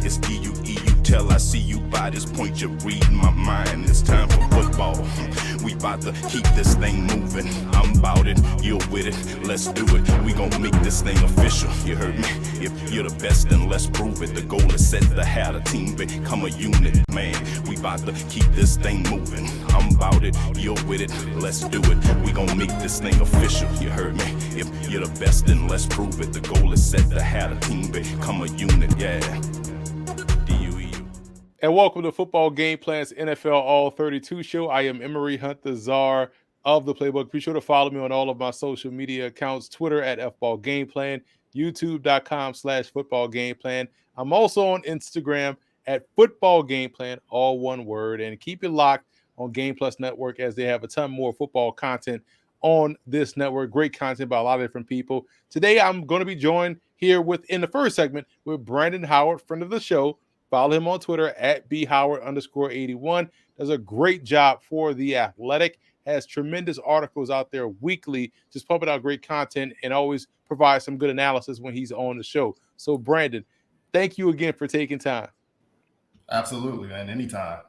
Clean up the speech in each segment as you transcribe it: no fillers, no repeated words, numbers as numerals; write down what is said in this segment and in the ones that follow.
It's D-U-E-U tell. I see you by this point, you're reading my mind. It's time for football. We about to keep this thing moving. I'm about it, you're with it, let's do it. We gon' make this thing official, you heard me? If you're the best, then let's prove it. The goal is set to have a team become a unit, man. We about to keep this thing moving. I'm about it, you're with it, let's do it. We gon' make this thing official, you heard me? If you're the best, then let's prove it. The goal is set to have a team become a unit, yeah. D-U-E-U. And welcome to Football Game Plan's NFL All-32 show. I am Emery Hunt, the czar of the playbook. Be sure to follow me on all of my social media accounts, Twitter at FBallGamePlan, YouTube.com/FootballGamePlan. I'm also on Instagram at FootballGamePlan, all one word. And keep it locked on Game Plus Network as they have a ton more football content on this network. Great content by a lot of different people. Today, I'm going to be joined here in the first segment with Brandon Howard, friend of the show. Follow him on Twitter at bhoward_81. Does a great job for The Athletic. Has tremendous articles out there weekly, just pumping out great content and always provides some good analysis when he's on the show. So, Brandon, thank you again for taking time. Absolutely, man. Anytime.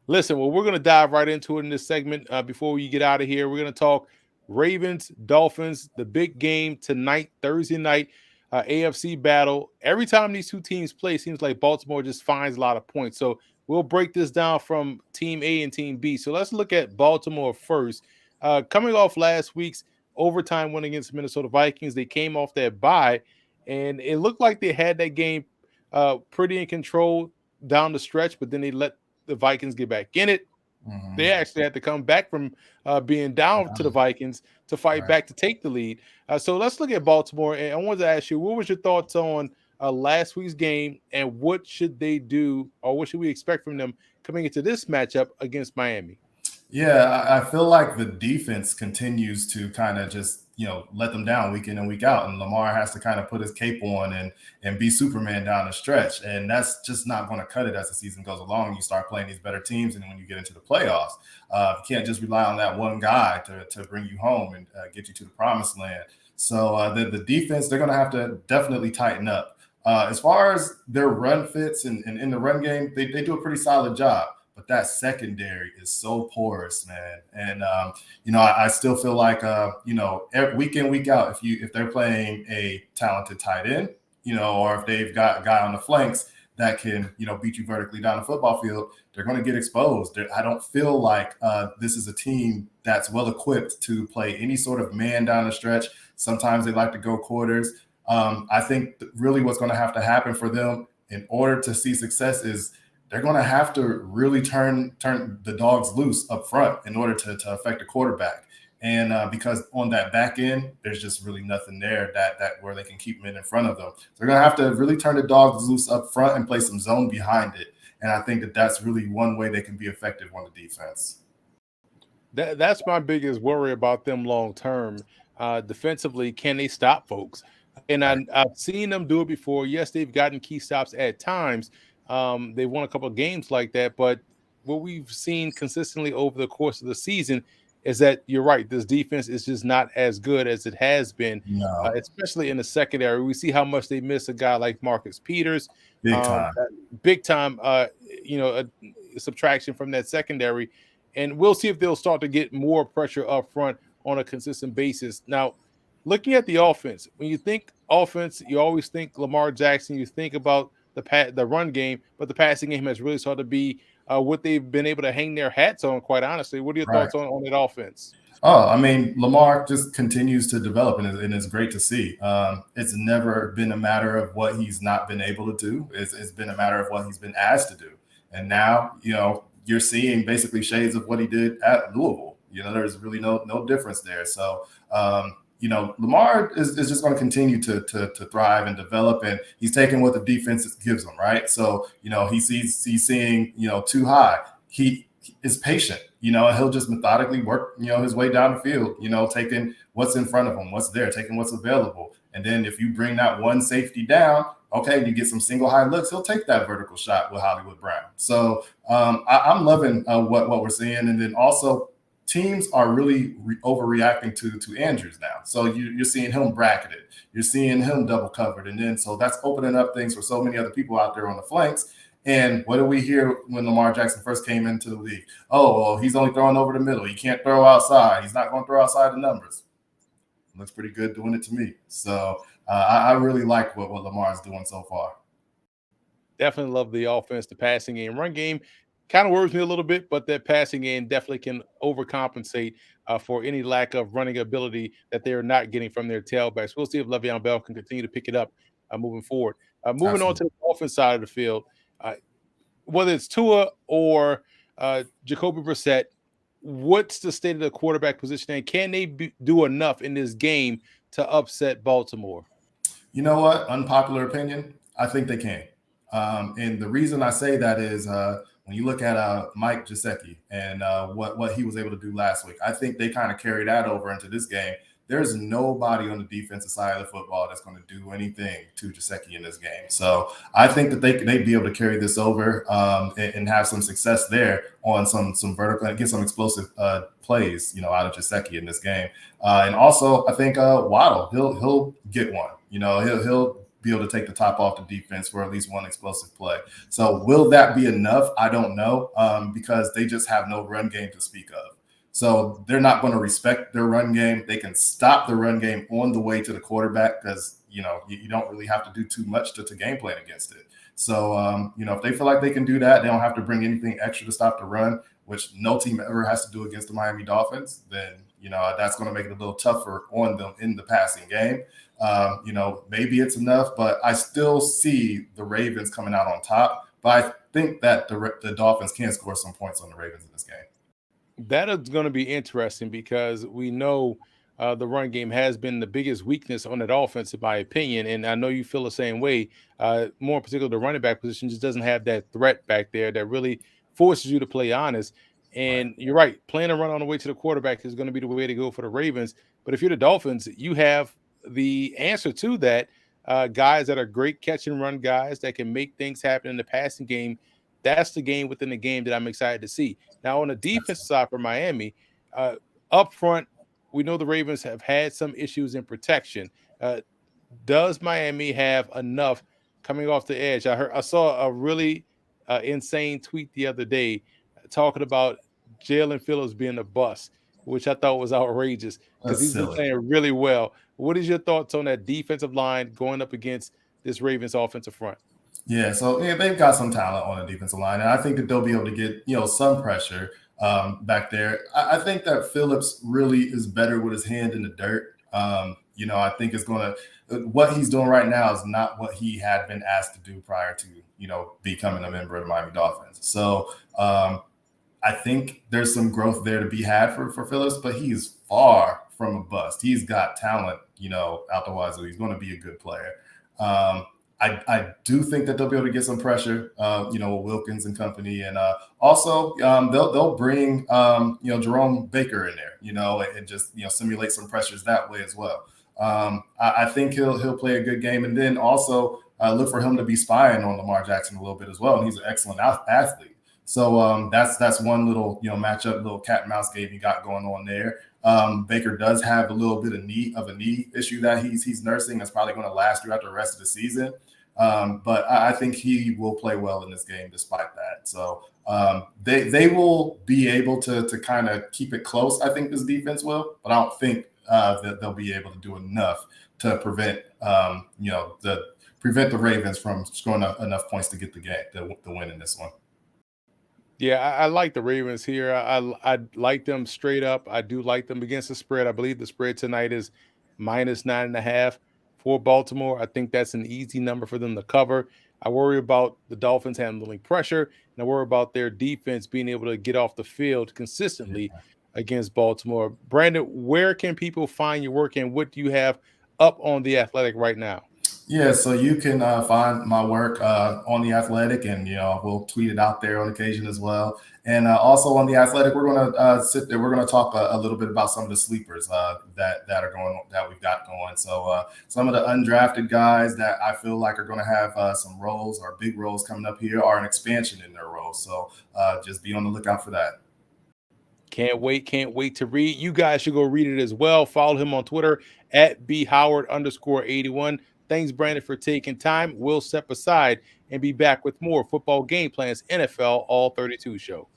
Listen, well, we're going to dive right into it in this segment. Before we get out of here, we're going to talk Ravens-Dolphins, the big game tonight, Thursday night, AFC battle. Every time these two teams play, it seems like Baltimore just finds a lot of points. So we'll break this down from Team A and Team B. So let's look at Baltimore first. Coming off last week's overtime win against Minnesota Vikings, they came off that bye, and it looked like they had that game pretty in control down the stretch, but then they let the Vikings get back in it. Mm-hmm. They actually had to come back from being down to the Vikings to fight back to take the lead. So let's look at Baltimore. And I wanted to ask you, what was your thoughts on last week's game, and what should they do, or what should we expect from them coming into this matchup against Miami? Yeah, I feel like the defense continues to kind of just, let them down week in and week out. And Lamar has to kind of put his cape on and be Superman down the stretch. And that's just not going to cut it as the season goes along. You start playing these better teams, and when you get into the playoffs, you can't just rely on that one guy to bring you home and get you to the promised land. So the defense, they're going to have to definitely tighten up. As far as their run fits and in the run game, they do a pretty solid job. But that secondary is so porous, man. And, I still feel like, every week in, week out, if they're playing a talented tight end, or if they've got a guy on the flanks that can, beat you vertically down the football field, they're going to get exposed. I don't feel like this is a team that's well equipped to play any sort of man down the stretch. Sometimes they like to go quarters. I think really what's going to have to happen for them in order to see success is they're going to have to really turn the dogs loose up front in order to affect the quarterback. And because on that back end, there's just really nothing there that where they can keep them in front of them. So they're going to have to really turn the dogs loose up front and play some zone behind it. And I think that's really one way they can be effective on the defense. That's my biggest worry about them long term. Defensively, can they stop folks? And I've seen them do it before. Yes, they've gotten key stops at times. They won a couple of games like that, but what we've seen consistently over the course of the season is that you're right. This defense is just not as good as it has been, especially in the secondary. We see how much they miss a guy like Marcus Peters, big time. A subtraction from that secondary, and we'll see if they'll start to get more pressure up front on a consistent basis. Now, looking at the offense, when you think offense, you always think Lamar Jackson. You think about the run game, but the passing game has really started to be what they've been able to hang their hats on, quite honestly. What are your thoughts on that offense? Oh, I mean, Lamar just continues to develop, and it's great to see. It's never been a matter of what he's not been able to do. It's been a matter of what he's been asked to do. And now, you're seeing basically shades of what he did at Louisville. There's really no difference there. So, Lamar is just going to continue to thrive and develop, and he's taking what the defense gives him, right? So, he's seeing, too high. He is patient, and he'll just methodically work, his way down the field, taking what's in front of him, what's there, taking what's available. And then if you bring that one safety down, okay, you get some single high looks, he'll take that vertical shot with Hollywood Brown. So I'm loving what we're seeing. And then also, teams are really overreacting to Andrews now. So you're seeing him bracketed, you're seeing him double covered, and then so that's opening up things for so many other people out there on the flanks. And what did we hear when Lamar Jackson first came into the league? Oh, well, he's only throwing over the middle. He can't throw outside. He's not going to throw outside the numbers. Looks pretty good doing it to me. So I really like what Lamar is doing so far. Definitely love the offense, the passing game, run game. Kind of worries me a little bit, but that passing game definitely can overcompensate for any lack of running ability that they're not getting from their tailbacks. We'll see if Le'Veon Bell can continue to pick it up moving forward. Moving on to Absolutely. the offense side of the field, whether it's Tua or Jacoby Brissett, what's the state of the quarterback position, and can they do enough in this game to upset Baltimore? You know what? Unpopular opinion. I think they can. And the reason I say that is when you look at Mike Gesicki and what he was able to do last week, I think they kind of carry that over into this game. There's nobody on the defensive side of the football that's going to do anything to Gesicki in this game. So I think that they'd be able to carry this over and have some success there on some vertical and get some explosive plays, out of Gesicki in this game. And also, I think Waddle, he'll get one. He'll be able to take the top off the defense for at least one explosive play. So will that be enough? I don't know because they just have no run game to speak of. So they're not going to respect their run game. They can stop the run game on the way to the quarterback because, you don't really have to do too much to game plan against it. So, if they feel like they can do that, they don't have to bring anything extra to stop the run, which no team ever has to do against the Miami Dolphins, then, that's going to make it a little tougher on them in the passing game. Maybe it's enough, but I still see the Ravens coming out on top. But I think that the Dolphins can score some points on the Ravens in this game. That is going to be interesting because we know the run game has been the biggest weakness on that offense, in my opinion. And I know you feel the same way. More in particular, the running back position just doesn't have that threat back there that really forces you to play honest. Right. And you're right, playing a run on the way to the quarterback is going to be the way to go for the Ravens. But if you're the Dolphins, you have the answer to that. Guys that are great catch and run guys that can make things happen in the passing game. That's the game within the game that I'm excited to see. Now, on the defense side for Miami, up front, we know the Ravens have had some issues in protection. Does Miami have enough coming off the edge? I saw a really insane tweet the other day talking about Jalen Phillips being a bust, which I thought was outrageous because That's he's been silly. playing really well. What is your thoughts on that defensive line going up against this Ravens offensive front? Yeah, so they've got some talent on the defensive line, and I think that they'll be able to get some pressure back there. I think that Phillips really is better with his hand in the dirt. I think it's going to what he's doing right now is not what he had been asked to do prior to becoming a member of the Miami Dolphins. So I think there's some growth there to be had for Phillips, but he's far from a bust. He's got talent, out the wazoo. He's going to be a good player. I do think that they'll be able to get some pressure, with Wilkins and company, and also they'll bring Jerome Baker in there, and just simulate some pressures that way as well. I think he'll play a good game, and then also look for him to be spying on Lamar Jackson a little bit as well. And he's an excellent athlete, so that's one little matchup, little cat and mouse game you got going on there. Baker does have a little bit of a knee issue that he's nursing. That's probably going to last throughout the rest of the season. But I think he will play well in this game despite that. So they will be able to kind of keep it close. I think this defense will, but I don't think that they'll be able to do enough to prevent the Ravens from scoring enough points to get the win in this one. Yeah, I like the Ravens here. I like them straight up. I do like them against the spread. I believe the spread tonight is -9.5 for Baltimore. I think that's an easy number for them to cover. I worry about the Dolphins handling pressure, and I worry about their defense being able to get off the field consistently against Baltimore. Brandon, where can people find your work, and what do you have up on The Athletic right now? Yeah, so you can find my work on The Athletic, and we'll tweet it out there on occasion as well. And also on The Athletic, we're going to sit there. We're going to talk a little bit about some of the sleepers that are going that we've got going. So some of the undrafted guys that I feel like are going to have some roles or big roles coming up here are an expansion in their roles. So just be on the lookout for that. Can't wait to read. You guys should go read it as well. Follow him on Twitter at bhoward_81. Thanks, Brandon, for taking time. We'll step aside and be back with more Football Game Plans NFL All-32 show.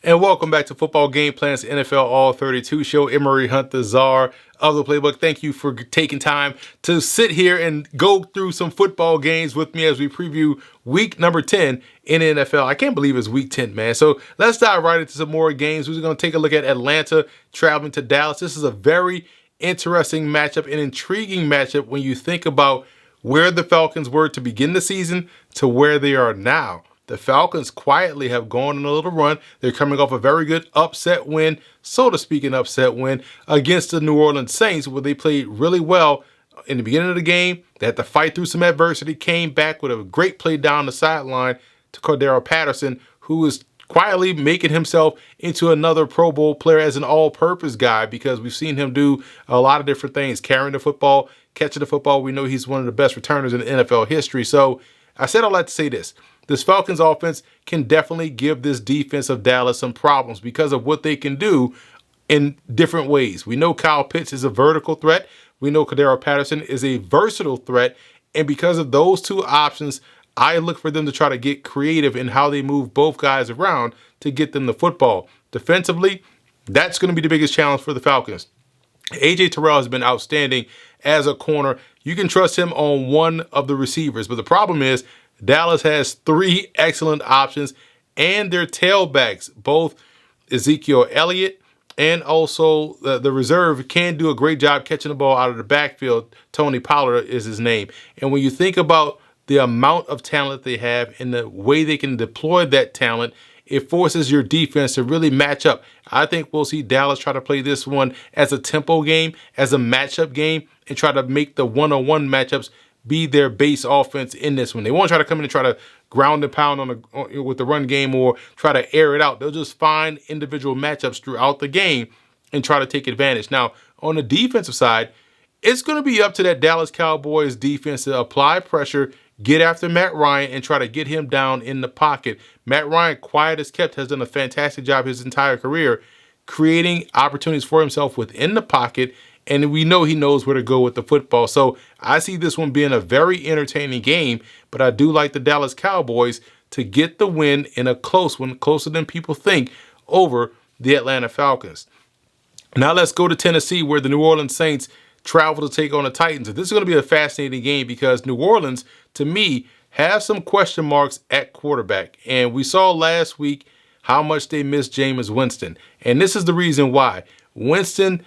And welcome back to Football Game Plans NFL All-32 show. Emery Hunt, the czar of the playbook. Thank you for taking time to sit here and go through some football games with me as we preview week number 10 in NFL. I can't believe it's week 10, man. So let's dive right into some more games. We're going to take a look at Atlanta traveling to Dallas. This is a very interesting matchup, an intriguing matchup when you think about where the Falcons were to begin the season to where they are now. The Falcons quietly have gone on a little run. They're coming off a very good upset win, so to speak, an upset win against the New Orleans Saints, where they played really well in the beginning of the game. They had to fight through some adversity, came back with a great play down the sideline to Cordero Patterson, who is quietly making himself into another Pro Bowl player as an all-purpose guy, because we've seen him do a lot of different things, carrying the football, catching the football. We know he's one of the best returners in NFL history. So I said all that to say this. This Falcons offense can definitely give this defense of Dallas some problems because of what they can do in different ways. We know Kyle Pitts is a vertical threat. We know Cordero Patterson is a versatile threat. And because of those two options, I look for them to try to get creative in how they move both guys around to get them the football. Defensively, that's going to be the biggest challenge for the Falcons. A.J. Terrell has been outstanding as a corner. You can trust him on one of the receivers. But the problem is Dallas has three excellent options, and their tailbacks, both Ezekiel Elliott and also the reserve, can do a great job catching the ball out of the backfield. Tony Pollard is his name. And when you think about the amount of talent they have and the way they can deploy that talent, it forces your defense to really match up. I think we'll see Dallas try to play this one as a tempo game, as a matchup game, and try to make the one-on-one matchups be their base offense in this one. They won't try to come in and try to ground and pound with the run game or try to air it out. They'll just find individual matchups throughout the game and try to take advantage. Now, on the defensive side, it's going to be up to that Dallas Cowboys defense to apply pressure, get after Matt Ryan, and try to get him down in the pocket. Matt Ryan, quiet as kept, has done a fantastic job his entire career creating opportunities for himself within the pocket, and we know he knows where to go with the football. So I see this one being a very entertaining game, but I do like the Dallas Cowboys to get the win in a close one, closer than people think, over the Atlanta Falcons. Now let's go to Tennessee, where the New Orleans Saints travel to take on the Titans. And this is going to be a fascinating game because New Orleans, to me, have some question marks at quarterback. And we saw last week how much they missed Jameis Winston. And this is the reason why. Winston,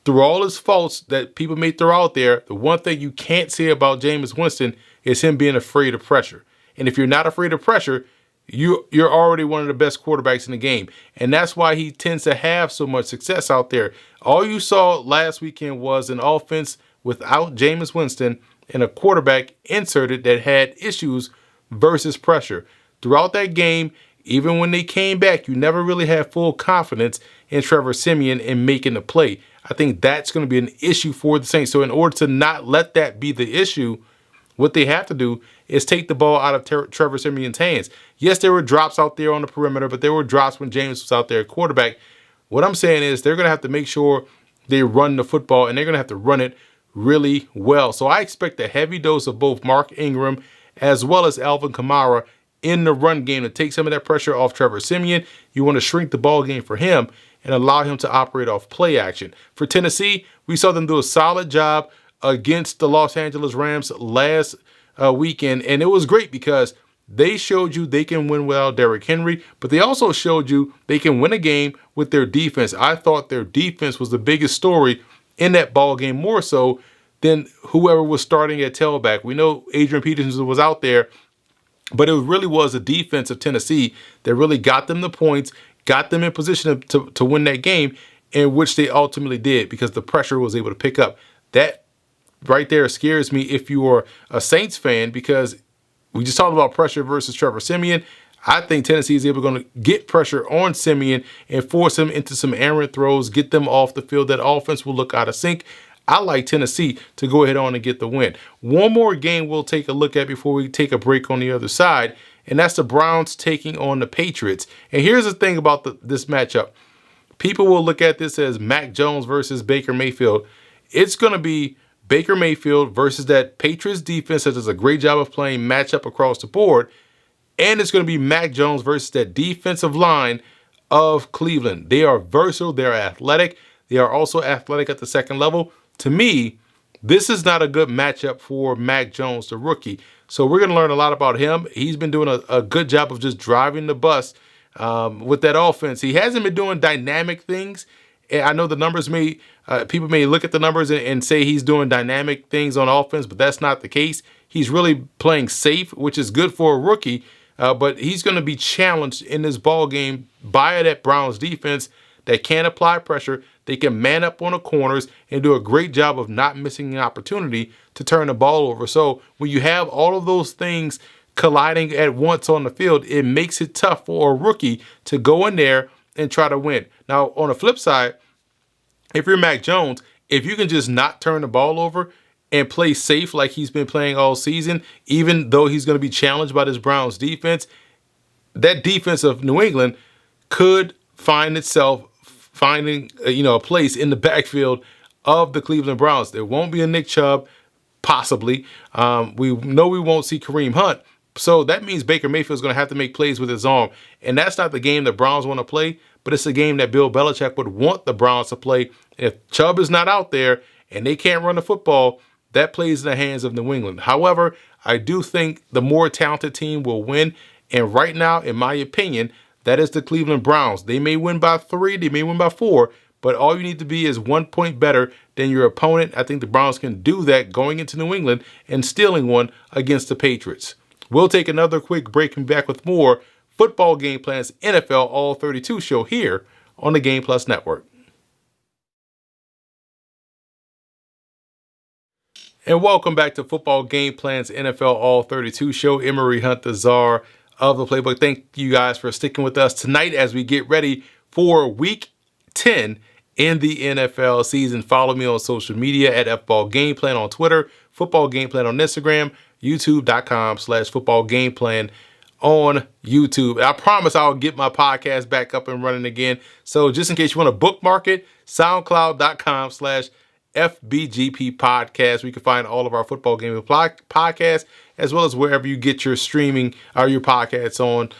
through all his faults that people may throw out there, the one thing you can't say about Jameis Winston is him being afraid of pressure. And if you're not afraid of pressure, you're already one of the best quarterbacks in the game. And that's why he tends to have so much success out there. All you saw last weekend was an offense without Jameis Winston and a quarterback inserted that had issues versus pressure. Throughout that game, even when they came back, you never really had full confidence in Trevor Siemian in making the play. I think that's going to be an issue for the Saints. So in order to not let that be the issue, what they have to do is take the ball out of Trevor Siemian's hands. Yes, there were drops out there on the perimeter, but there were drops when James was out there at quarterback. What I'm saying is they're going to have to make sure they run the football, and they're going to have to run it really well. So I expect a heavy dose of both Mark Ingram as well as Alvin Kamara in the run game to take some of that pressure off Trevor Siemian. You want to shrink the ball game for him and allow him to operate off play action. For Tennessee, we saw them do a solid job against the Los Angeles Rams last weekend, and it was great because they showed you they can win without Derrick Henry, but they also showed you they can win a game with their defense. I thought their defense was the biggest story in that ball game, more so than whoever was starting at tailback. We know Adrian Peterson was out there, but it really was a defense of Tennessee that really got them the points, got them in position to win that game, in which they ultimately did because the pressure was able to pick up. That right there scares me if you are a Saints fan, because we just talked about pressure versus Trevor Siemian. I think Tennessee is able to get pressure on Siemian and force him into some errant throws, get them off the field. That offense will look out of sync. I like Tennessee to go ahead on and get the win. One more game we'll take a look at before we take a break on the other side, and that's the Browns taking on the Patriots. And here's the thing about this matchup. People will look at this as Mac Jones versus Baker Mayfield. It's going to be Baker Mayfield versus that Patriots defense that does a great job of playing matchup across the board. And it's going to be Mac Jones versus that defensive line of Cleveland. They are versatile. They're athletic. They are also athletic at the second level. To me, this is not a good matchup for Mac Jones, the rookie. So we're going to learn a lot about him. He's been doing a good job of just driving the bus with that offense. He hasn't been doing dynamic things. I know the numbers people may look at the numbers and say he's doing dynamic things on offense, but that's not the case. He's really playing safe, which is good for a rookie. But he's going to be challenged in this ball game by that Browns defense that can apply pressure. They can man up on the corners and do a great job of not missing an opportunity to turn the ball over. So when you have all of those things colliding at once on the field, it makes it tough for a rookie to go in there and try to win. Now, on the flip side, if you're Mac Jones, if you can just not turn the ball over and play safe like he's been playing all season, even though he's going to be challenged by this Browns defense, that defense of New England could find itself finding a place in the backfield of the Cleveland Browns. There won't be a Nick Chubb, possibly. We know we won't see Kareem Hunt. So that means Baker Mayfield's going to have to make plays with his arm. And that's not the game the Browns want to play, but it's a game that Bill Belichick would want the Browns to play. If Chubb is not out there and they can't run the football, that plays in the hands of New England. However, I do think the more talented team will win. And right now, in my opinion, that is the Cleveland Browns. They may win by 3, they may win by 4, but all you need to be is 1 point better than your opponent. I think the Browns can do that going into New England and stealing one against the Patriots. We'll take another quick break and be back with more Football Game Plan's NFL All-32 show here on the Game Plus Network. And welcome back to Football Game Plan's NFL All-32 show. Emery Hunt, the czar of the playbook. Thank you guys for sticking with us tonight as we get ready for Week 10 in the NFL season. Follow me on social media at FBall Game Plan on Twitter, Football Game Plan on Instagram, youtube.com/Football Game Plan on YouTube. I promise I'll get my podcast back up and running again. So just in case you want to bookmark it, soundcloud.com/FBGP podcast. We can find all of our football game podcasts, as well as wherever you get your streaming or your podcasts on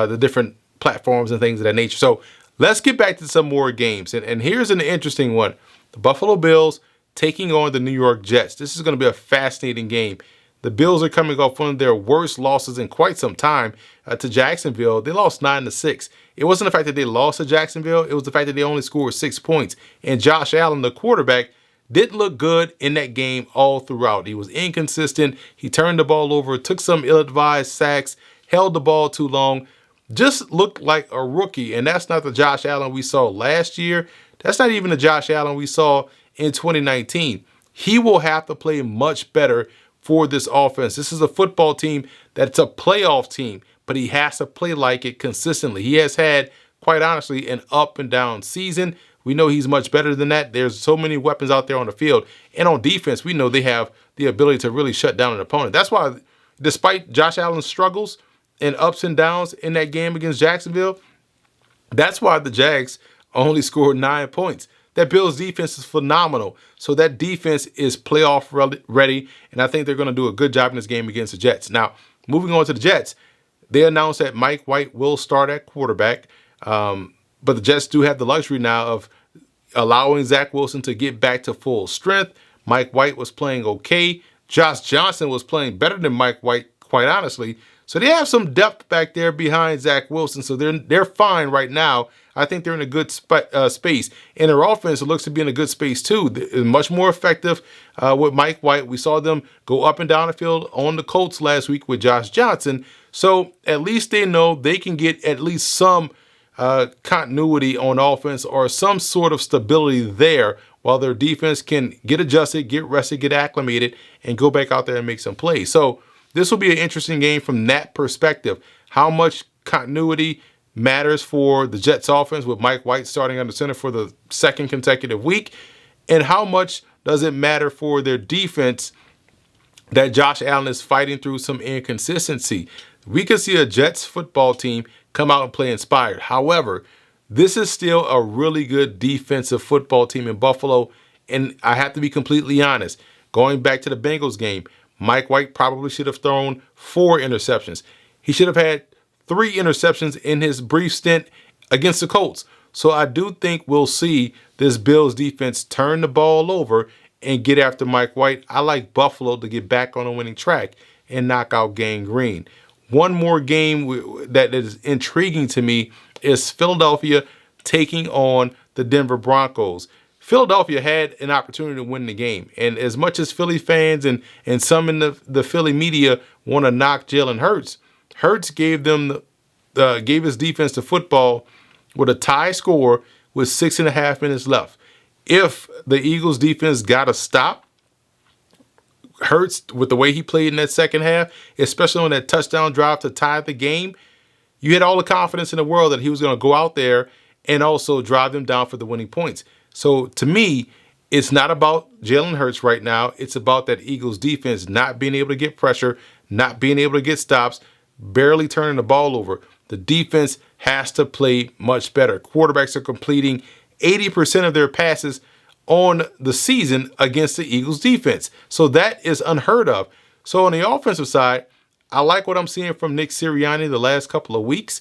the different platforms and things of that nature. So let's get back to some more games. And here's an interesting one. The Buffalo Bills taking on the New York Jets. This is going to be a fascinating game. The Bills are coming off one of their worst losses in quite some time to Jacksonville. They lost 9-6. It wasn't the fact that they lost to Jacksonville. It was the fact that they only scored 6 points. And Josh Allen, the quarterback, didn't look good in that game all throughout. He was inconsistent. He turned the ball over, took some ill-advised sacks, held the ball too long, just looked like a rookie. And that's not the Josh Allen we saw last year. That's not even the Josh Allen we saw in 2019. He will have to play much better for this offense. This is a football team that's a playoff team, but he has to play like it consistently. He has had, quite honestly, an up and down season. We know he's much better than that. There's so many weapons out there on the field. And on defense, we know they have the ability to really shut down an opponent. That's why, despite Josh Allen's struggles and ups and downs in that game against Jacksonville, that's why the Jags only scored 9 points. That Bills defense is phenomenal. So that defense is playoff ready, and I think they're going to do a good job in this game against the Jets. Now, moving on to the Jets, they announced that Mike White will start at quarterback, but the Jets do have the luxury now of allowing Zach Wilson to get back to full strength. Mike White was playing okay. Josh Johnson was playing better than Mike White, quite honestly. So they have some depth back there behind Zach Wilson, so they're fine right now. I think they're in a good space. And their offense looks to be in a good space too. They're much more effective with Mike White. We saw them go up and down the field on the Colts last week with Josh Johnson. So at least they know they can get at least some continuity on offense or some sort of stability there while their defense can get adjusted, get rested, get acclimated, and go back out there and make some plays. So this will be an interesting game from that perspective. How much continuity matters for the Jets offense with Mike White starting under center for the second consecutive week, and how much does it matter for their defense that Josh Allen is fighting through some inconsistency. we could see a Jets football team come out and play inspired. However, this is still a really good defensive football team in Buffalo. And I have to be completely honest. Going back to the Bengals game, Mike White probably should have thrown 4 interceptions. He should have had 3 interceptions in his brief stint against the Colts. So I do think we'll see this Bills defense turn the ball over and get after Mike White. I like Buffalo to get back on a winning track and knock out Gang Green. One more game that is intriguing to me is Philadelphia taking on the Denver Broncos. Philadelphia had an opportunity to win the game. And as much as Philly fans and some in the Philly media want to knock Jalen Hurts, Hurts gave his defense the football with a tie score with 6.5 minutes left. If the Eagles defense got to stop Hurts with the way he played in that second half, especially on that touchdown drive to tie the game, you had all the confidence in the world that he was going to go out there and also drive them down for the winning points. So to me, it's not about Jalen Hurts right now. It's about that Eagles defense not being able to get pressure, not being able to get stops, barely turning the ball over. The defense has to play much better. Quarterbacks are completing 80% of their passes on the season against the Eagles defense. So that is unheard of. So on the offensive side, I like what I'm seeing from Nick Sirianni the last couple of weeks.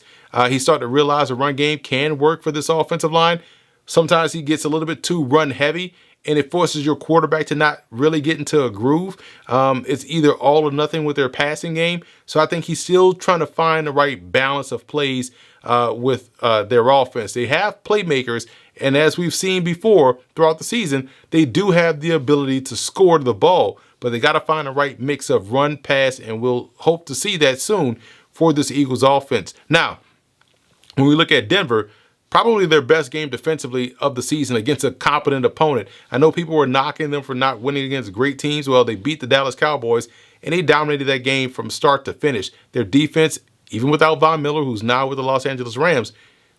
He's starting to realize the run game can work for this offensive line. Sometimes he gets a little bit too run heavy, and it forces your quarterback to not really get into a groove. It's either all or nothing with their passing game. So I think he's still trying to find the right balance of plays with their offense. They have playmakers, and as we've seen before throughout the season, they do have the ability to score the ball, but they got to find the right mix of run, pass, and we'll hope to see that soon for this Eagles offense. Now, when we look at Denver, probably their best game defensively of the season against a competent opponent. I know people were knocking them for not winning against great teams. Well, they beat the Dallas Cowboys, and they dominated that game from start to finish. Their defense, even without Von Miller, who's now with the Los Angeles Rams,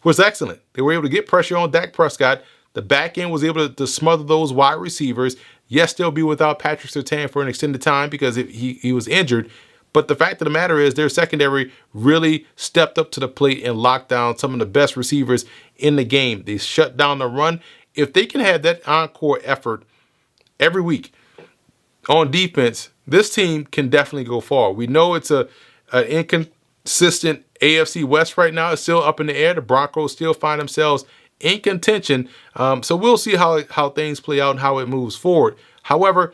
was excellent. They were able to get pressure on Dak Prescott. The back end was able to smother those wide receivers. Yes, they'll be without Patrick Surtain for an extended time because he was injured. But the fact of the matter is their secondary really stepped up to the plate and locked down some of the best receivers in the game. They shut down the run. If they can have that encore effort every week on defense, this team can definitely go far. We know it's an inconsistent AFC West right now. It's still up in the air. The Broncos still find themselves in contention. So we'll see how things play out and how it moves forward. However,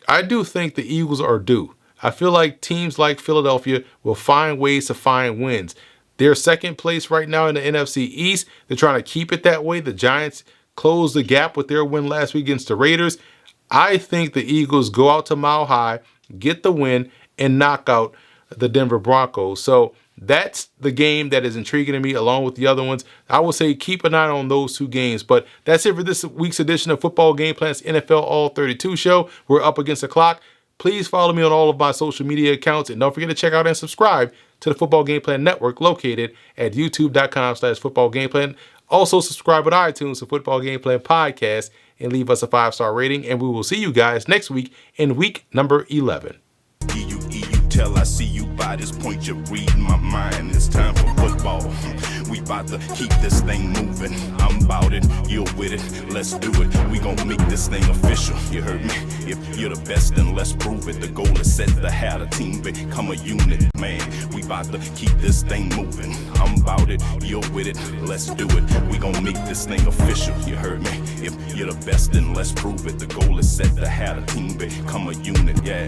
I do think the Eagles are due. I feel like teams like Philadelphia will find ways to find wins. They're second place right now in the NFC East. They're trying to keep it that way. The Giants closed the gap with their win last week against the Raiders. I think the Eagles go out to Mile High, get the win, and knock out the Denver Broncos. So that's the game that is intriguing to me along with the other ones. I will say keep an eye on those 2 games. But that's it for this week's edition of Football Game Plan's NFL All-32 show. We're up against the clock. Please follow me on all of my social media accounts, and don't forget to check out and subscribe to the Football Game Plan Network located at youtube.com/footballgameplan. Also subscribe on iTunes to Football Game Plan Podcast and leave us a 5-star rating, and we will see you guys next week in week number 11. Tell I see you by this point, you're reading my mind. It's time for football. We about to keep this thing moving. I'm about it, you're with it. Let's do it. We gon' make this thing official. You heard me? If you're the best, then let's prove it. The goal is set to have a team become a unit. Man, we about to keep this thing moving. I'm about it, you're with it. Let's do it. We gon' make this thing official. You heard me? If you're the best, then let's prove it. The goal is set to have a team become a unit. Yeah.